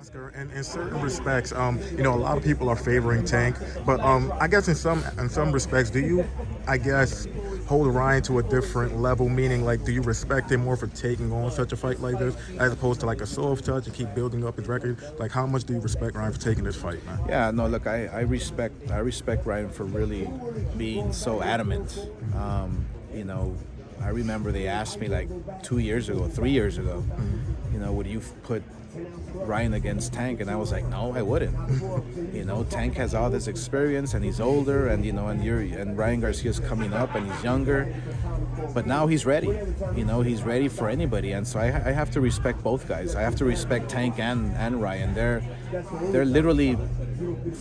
Oscar, in certain respects, a lot of people are favoring Tank, but I guess in some respects, do you, I guess, hold Ryan to a different level? Meaning, like, do you respect him more for taking on such a fight like this, as opposed to like a soft touch and keep building up his record? Like, how much do you respect Ryan for taking this fight, man? Yeah, no, look, I respect Ryan for really being so adamant. I remember they asked me like 2 years ago, 3 years ago, would you put Ryan against Tank? And I was like, no, I wouldn't. Tank has all this experience and he's older, and Ryan Garcia's coming up and he's younger, but now he's ready. He's ready for anybody, and so I have to respect both guys. I have to respect Tank and Ryan. They're literally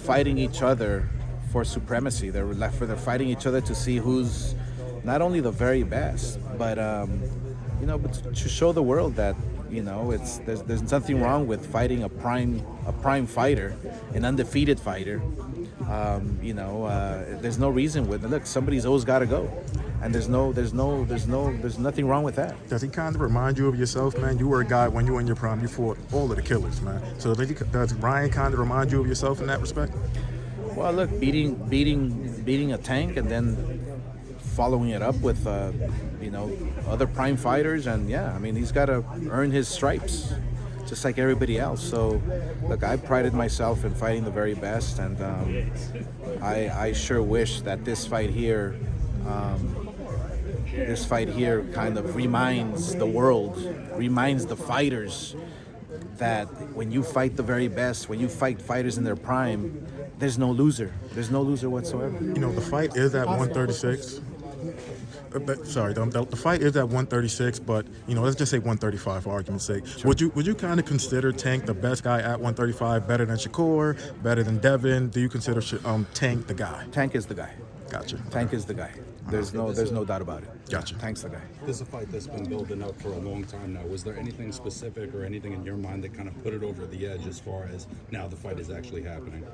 fighting each other for supremacy. They're fighting each other to see who's not only the very best, but but to show the world that there's nothing wrong with fighting a prime fighter, an undefeated fighter. There's no reason with look. Somebody's always got to go, and there's nothing wrong with that. Does he kind of remind you of yourself, man? You were a guy when you were in your prime. You fought all of the killers, man. So does Ryan kind of remind you of yourself in that respect? Well, look, beating a Tank and then following it up with other prime fighters, and he's got to earn his stripes just like everybody else. So look, I prided myself in fighting the very best, and I sure wish that this fight here kind of reminds the world, reminds the fighters that when you fight the very best, when you fight fighters in their prime, there's no loser. There's no loser whatsoever. The fight is at 136. The fight is at 136, but let's just say 135 for argument's sake. Sure. Would you kind of consider Tank the best guy at 135, better than Shakur, better than Devin? Do you consider Tank the guy? Tank is the guy. Gotcha. Tank is the guy. There's no doubt about it. Gotcha. Tank's the guy. This is a fight that's been building up for a long time now. Was there anything specific or anything in your mind that kind of put it over the edge as far as now the fight is actually happening?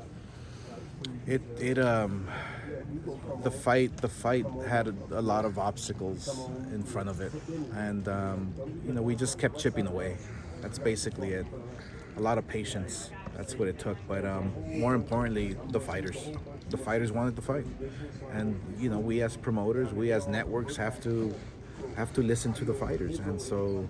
The fight had a lot of obstacles in front of it, and we just kept chipping away. That's basically it. A lot of patience. That's what it took. But more importantly, the fighters wanted to fight, and we as promoters, we as networks have to listen to the fighters, and so.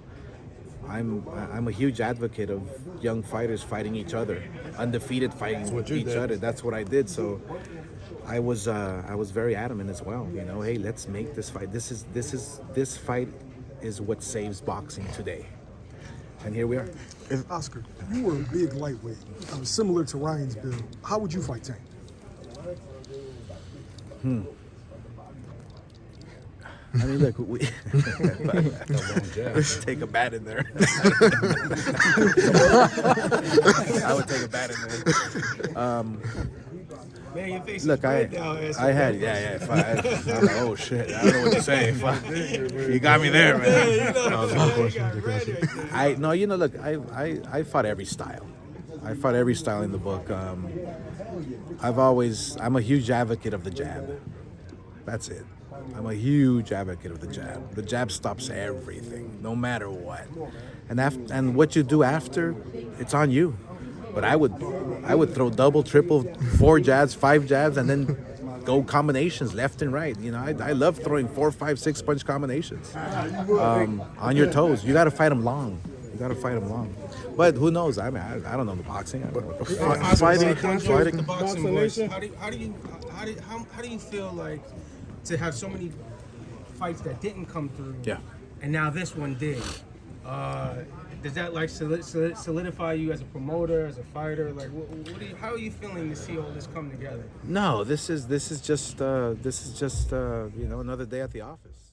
I'm a huge advocate of young fighters fighting each other, undefeated fighting each other. That's what I did. So I was very adamant as well. Hey, let's make this fight. This fight is what saves boxing today. And here we are. Oscar, you were a big lightweight, similar to Ryan's build. How would you fight Tank? I mean, look, we take a bat in there. I would take a bat in there. Man, your face look, is I had, I'm like, oh shit, I don't know what to say. You got me there, man. Look, I fought every style. I fought every style in the book. I'm a huge advocate of the jab. That's it. I'm a huge advocate of the jab. The jab stops everything, no matter what. And what you do after, it's on you. But I would throw double, triple, 4 jabs, 5 jabs, and then go combinations left and right. I love throwing 4, 5, 6 punch combinations on your toes. You got to fight them long. But who knows? I mean, I don't know the boxing. I don't know. Fighting. The boxing boys. How do you feel like to have so many fights that didn't come through? Yeah. And now this one did. Does that like solidify you as a promoter, as a fighter? Like, how are you feeling to see all this come together? No, this is just another day at the office.